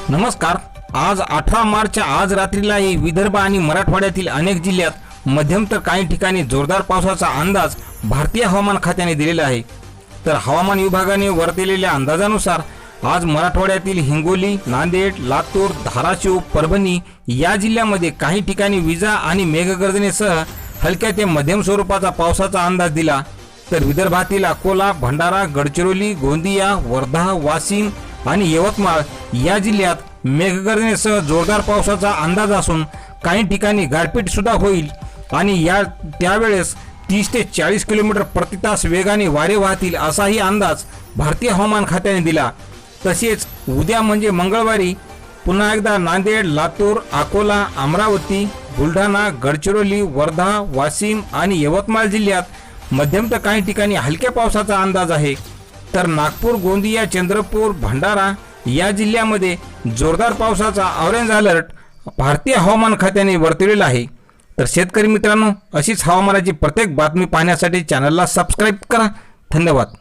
नमस्कार। आज 18 मार्च आज रात्रीलाही विदर्भ आणि मराठवाड्यातील अनेक जिल्ह्यात मध्यम तर काही ठिकाणी जोरदार पावसाचा अंदाज भारतीय हवामान खात्याने दिलेला आहे। तर हवामान विभागाने वर्तवलेल्या अंदाजानुसार आज मराठवाड्यातील हिंगोली, नांदेड, लातूर, धाराशिव, परभणी या जिल्ह्यामध्ये काही ठिकाणी विजा आणि मेघगर्जनेसह हलक्या ते मध्यम स्वरूपाचा पावसाचा अंदाज दिला। तर विदर्भातील अकोला, भंडारा, गडचिरोली, गोंदिया, वर्धा, वाशिम आणि यवतमाळ या जिल्ह्यात मेघगर्जनेसह जोरदार पावसाचा अंदाज असून काही ठिकाणी गारपीट सुद्धा होईल आणि त्यावेळेस 30 ते 40 किलोमीटर प्रति तास वेगाने वारे वाहतील असाही अंदाज भारतीय हवामान खात्याने दिला। तसेच उद्या म्हणजे मंगळवारी पुन्हा एकदा नांदेड, लातूर, अकोला, अमरावती, बुलढाणा, गडचिरोली, वर्धा, वाशिम आणि यवतमाळ जिल्ह्यात मध्यम तर काही ठिकाणी हलक्या पावसाचा अंदाज आहे। तर नागपूर, गोंदिया, चंद्रपूर, भंडारा या जिल्ह्यामध्ये जोरदार पावसाचा ऑरेंज अलर्ट भारतीय हवामान खात्याने वर्तवलेला आहे। तर शेतकरी मित्रांनो, अशीच हवामानाची प्रत्येक बातमी पाहण्यासाठी चॅनलला सबस्क्राईब करा। धन्यवाद।